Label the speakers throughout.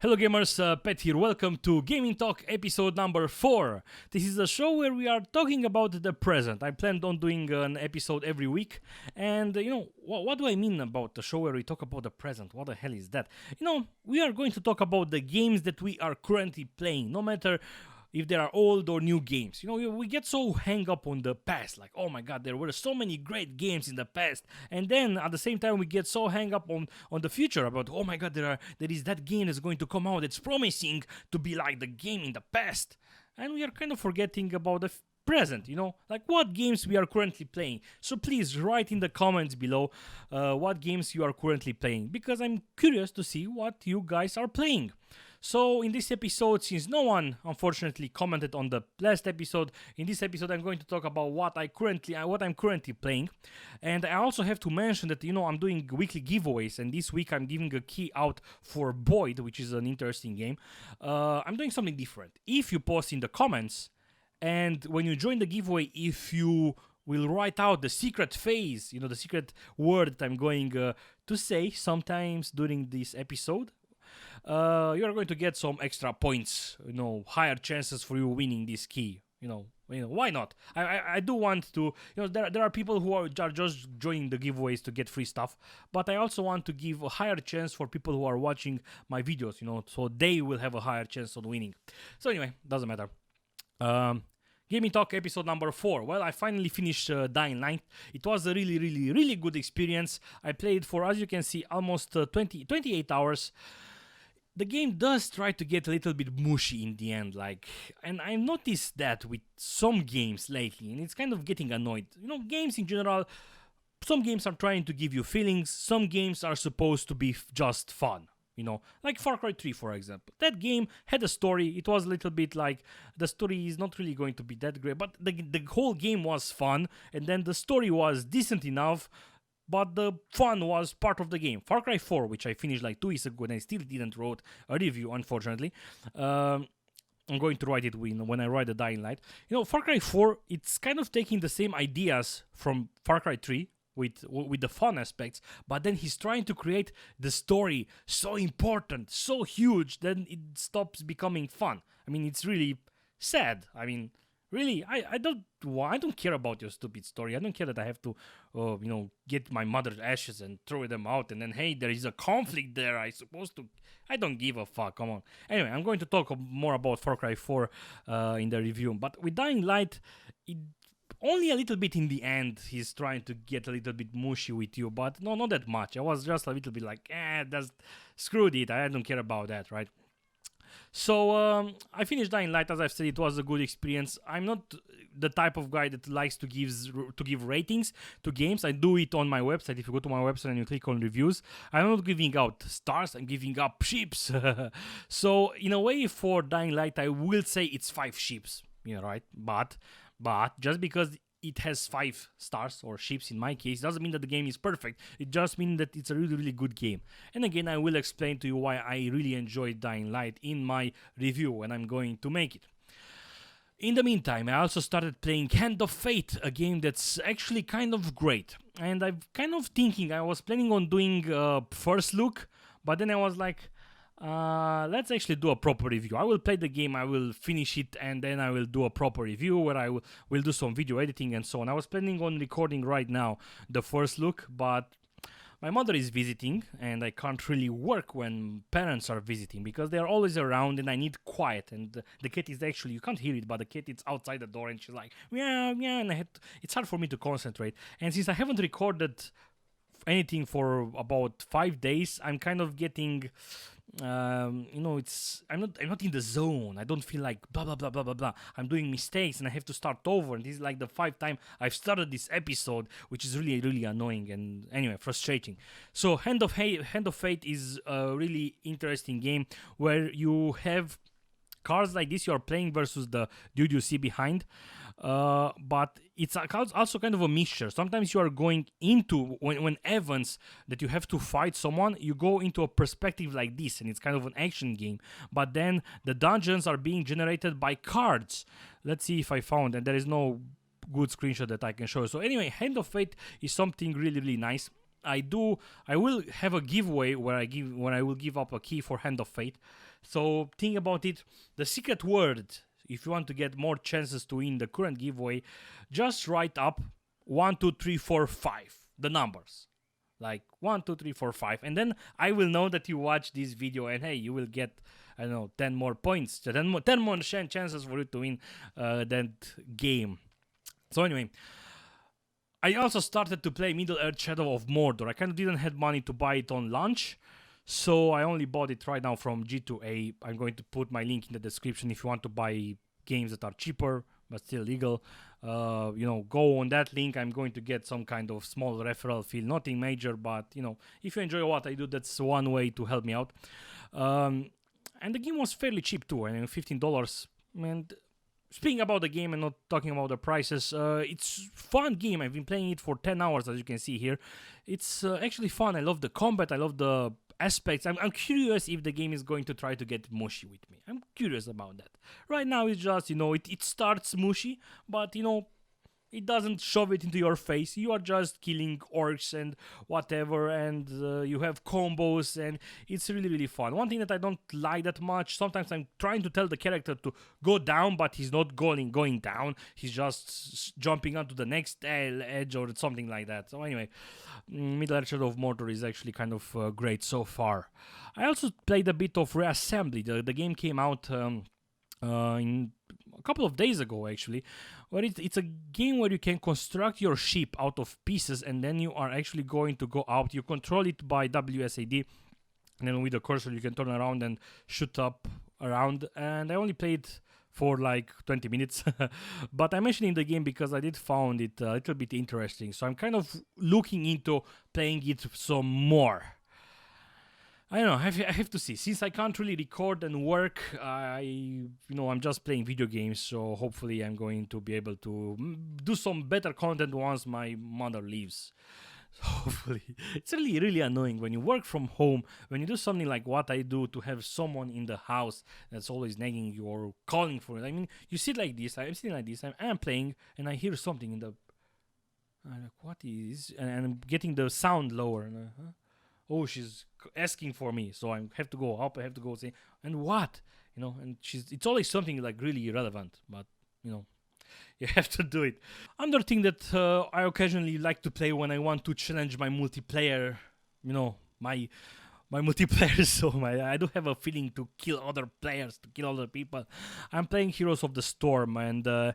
Speaker 1: Hello gamers, Pet here. Welcome to Gaming Talk episode number 4. This is a show where we are talking about the present. I planned on doing an episode every week. And what do I mean about the show where we talk about the present? What the hell is that? We are going to talk about the games that we are currently playing, no matter if they are old or new games. We get so hung up on the past, like, oh my god, there were so many great games in the past, and then at the same time we get so hung up on the future about, oh my god, there is that game that's going to come out that's promising to be like the game in the past, and we are kind of forgetting about the present, like what games we are currently playing. So please write in the comments below what games you are currently playing, because I'm curious to see what you guys are playing. So in this episode, since no one unfortunately commented on the last episode, in this episode I'm going to talk about what I'm currently playing. And I also have to mention that I'm doing weekly giveaways, and this week I'm giving a key out for Boyd, which is an interesting game. I'm doing something different. If you post in the comments, and when you join the giveaway, if you will write out the secret phrase, the secret word that I'm going to say sometimes during this episode, you are going to get some extra points, higher chances for you winning this key. Why not? I do want to, there are people who are just joining the giveaways to get free stuff, but I also want to give a higher chance for people who are watching my videos, so they will have a higher chance on winning. So anyway, doesn't matter. Gaming Talk episode number 4. Well, I finally finished Dying Light. It was a really, really, really good experience. I played for, as you can see, almost 28 hours. The game does try to get a little bit mushy in the end, and I noticed that with some games lately, and it's kind of getting annoyed. Games in general, some games are trying to give you feelings, some games are supposed to be just fun. Like Far Cry 3, for example. That game had a story. It was a little bit like, the story is not really going to be that great, but the whole game was fun, and then the story was decent enough, but the fun was part of the game. Far Cry 4, which I finished like 2 weeks ago, and I still didn't wrote a review, unfortunately. I'm going to write it when I write the Dying Light. Far Cry 4, it's kind of taking the same ideas from Far Cry 3, with the fun aspects, but then he's trying to create the story so important, so huge, then it stops becoming fun. I mean, it's really sad. I mean, really, I don't care about your stupid story. I don't care that I have to, get my mother's ashes and throw them out, and then, hey, there is a conflict there. I don't give a fuck. Come on. Anyway, I'm going to talk more about Far Cry 4 in the review. But with Dying Light, only a little bit in the end, he's trying to get a little bit mushy with you, but no, not that much. I was just a little bit like, screw it. I don't care about that, right? So I finished Dying Light. As I've said, it was a good experience. I'm not the type of guy that likes to give ratings to games. I do it on my website. If you go to my website and you click on reviews, I'm not giving out stars. I'm giving up ships. So in a way, for Dying Light, I will say it's 5 ships. Right? But just because it has 5 stars or ships in my case doesn't mean that the game is perfect. It just means that it's a really, really good game. And again, I will explain to you why I really enjoyed Dying Light in my review when I'm going to make it. In the meantime, I also started playing Hand of Fate, a game that's actually kind of great. And I'm kind of thinking, I was planning on doing a first look, but then I was like, let's actually do a proper review. I will play the game, I will finish it, and then I will do a proper review where I will do some video editing and so on. I was planning on recording right now the first look, but my mother is visiting, and I can't really work when parents are visiting because they are always around and I need quiet. And the cat is actually, you can't hear it, but the cat is outside the door and she's like, meow, meow, and it's hard for me to concentrate. And since I haven't recorded anything for about 5 days, I'm kind of getting... I'm not in the zone. I don't feel like blah blah blah blah blah blah. I'm doing mistakes and I have to start over, and this is like the 5th time I've started this episode, which is really, really annoying and anyway frustrating. So Hand of Fate is a really interesting game where you have cards like this. You are playing versus the dude you see behind, but it's also kind of a mixture. Sometimes you are going into, when Evans, that you have to fight someone, you go into a perspective like this, and it's kind of an action game. But then the dungeons are being generated by cards. Let's see if I found, and there is no good screenshot that I can show. So anyway, Hand of Fate is something really, really nice. I will have a giveaway where I will give up a key for Hand of Fate. So think about it. The secret word, if you want to get more chances to win the current giveaway, just write up 1, 2, 3, 4, 5, the numbers. Like 1, 2, 3, 4, 5, and then I will know that you watch this video, and hey, you will get, I don't know, 10 more points, 10 more chances for you to win that game. So anyway, I also started to play Middle-earth Shadow of Mordor. I kind of didn't have money to buy it on launch, so I only bought it right now from G2A. I'm going to put my link in the description if you want to buy games that are cheaper but still legal. Go on that link. I'm going to get some kind of small referral fee, nothing major, but if you enjoy what I do, that's one way to help me out. And the game was fairly cheap too, $15. And speaking about the game and not talking about the prices, it's a fun game. I've been playing it for 10 hours, as you can see here. It's actually fun. I love the combat. I love the aspects. I'm curious if the game is going to try to get mushy with me. I'm curious about that. Right now it's just, it starts mushy, but it doesn't shove it into your face. You are just killing orcs and whatever, and you have combos, and it's really, really fun. One thing that I don't like that much, sometimes I'm trying to tell the character to go down, but he's not going down. He's just jumping onto the next edge or something like that. So anyway, Middle-earth Shadow of Mordor is actually kind of great so far. I also played a bit of Reassembly. The game came out in a couple of days ago, actually, where it's a game where you can construct your ship out of pieces, and then you are actually going to go out. You control it by WSAD, and then with the cursor you can turn around and shoot up around. And I only played for like 20 minutes, but I'm mentioning the game because I did found it a little bit interesting, so I'm kind of looking into playing it some more. I don't know, I have to see. Since I can't really record and work, I'm just playing video games, so hopefully I'm going to be able to do some better content once my mother leaves. Hopefully. It's really, really annoying when you work from home, when you do something like what I do, to have someone in the house that's always nagging you or calling for it. I mean, you sit like this, I'm sitting like this, I'm playing, and I hear something in the... I'm like, what is... And I'm getting the sound lower, and oh, she's asking for me, so I have to go up, I have to go say, and what? And it's always something like really irrelevant, but, you have to do it. Another thing that I occasionally like to play when I want to challenge my multiplayer, my multiplayer, so I do have a feeling to kill other players, to kill other people. I'm playing Heroes of the Storm, and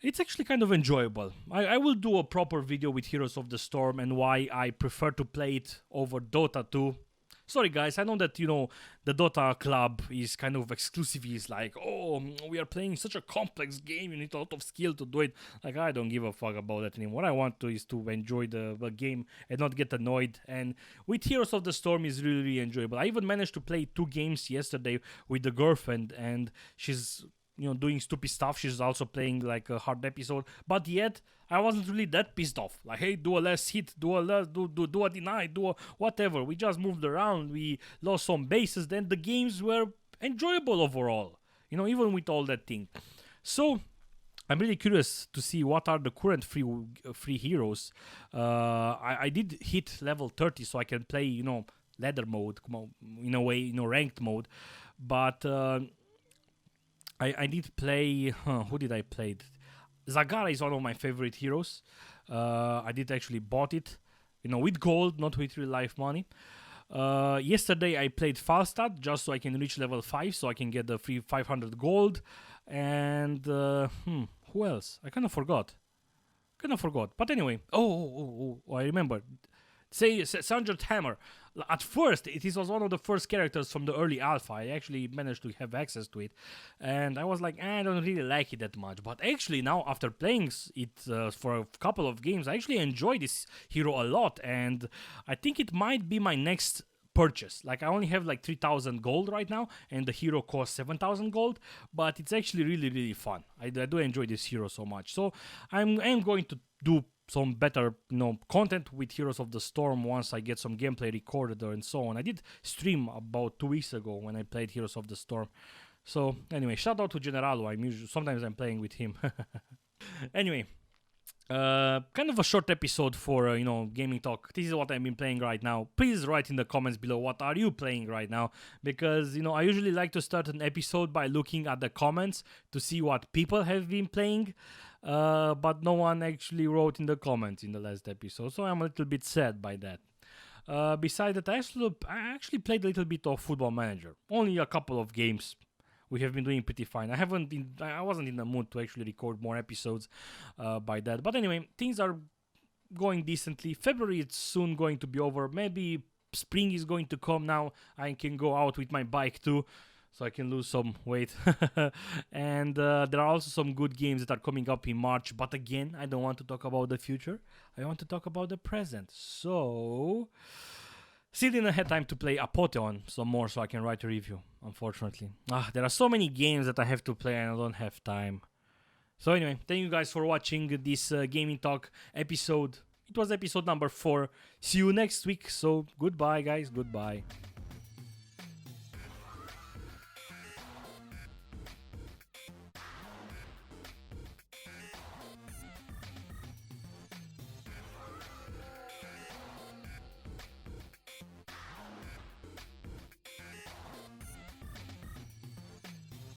Speaker 1: it's actually kind of enjoyable. I will do a proper video with Heroes of the Storm and why I prefer to play it over Dota 2. Sorry guys, I know that, the Dota club is kind of exclusive. It's like, oh, we are playing such a complex game, you need a lot of skill to do it. Like, I don't give a fuck about that anymore. What I want to is to enjoy the game and not get annoyed. And with Heroes of the Storm is really, really enjoyable. I even managed to play 2 games yesterday with the girlfriend, and she's doing stupid stuff. She's also playing like a hard episode, but yet I wasn't really that pissed off. Like, hey, do a less hit, do a deny, do a whatever. We just moved around, we lost some bases, then the games were enjoyable overall, even with all that thing. So I'm really curious to see what are the current free heroes. I did hit level 30, so I can play, ladder mode, in a way, ranked mode, but I did play... who did I play? Zagara is one of my favorite heroes. I did actually bought it, with gold, not with real life money. Yesterday I played Falstad just so I can reach level 5, so I can get the free 500 gold. And who else? I kind of forgot. But anyway, I remember. Say Sanjard Hammer. At first, it was one of the first characters from the early alpha. I actually managed to have access to it, and I was like, I don't really like it that much. But actually now, after playing it for a couple of games, I actually enjoy this hero a lot, and I think it might be my next purchase. Like, I only have like 3,000 gold right now, and the hero costs 7,000 gold, but it's actually really, really fun. I do enjoy this hero so much. So I'm going to do some better content with Heroes of the Storm once I get some gameplay recorded and so on. I did stream about 2 weeks ago when I played Heroes of the Storm. So anyway, shout out to Generalo. Sometimes I'm playing with him. Anyway, Kind of a short episode for gaming talk. This is what I've been playing right now. Please write in the comments below what are you playing right now, because I usually like to start an episode by looking at the comments to see what people have been playing, but no one actually wrote in the comments in the last episode, so I'm a little bit sad by that. Besides that, I actually played a little bit of Football Manager, only a couple of games. We have been doing pretty fine. I wasn't in the mood to actually record more episodes by that. But anyway, things are going decently. February is soon going to be over. Maybe spring is going to come now. I can go out with my bike too, so I can lose some weight. And there are also some good games that are coming up in March. But again, I don't want to talk about the future. I want to talk about the present. So still didn't have time to play Apotheon some more so I can write a review, unfortunately. There are so many games that I have to play and I don't have time. So anyway, thank you guys for watching this Gaming Talk episode. It was episode number 4. See you next week. So goodbye, guys. Goodbye.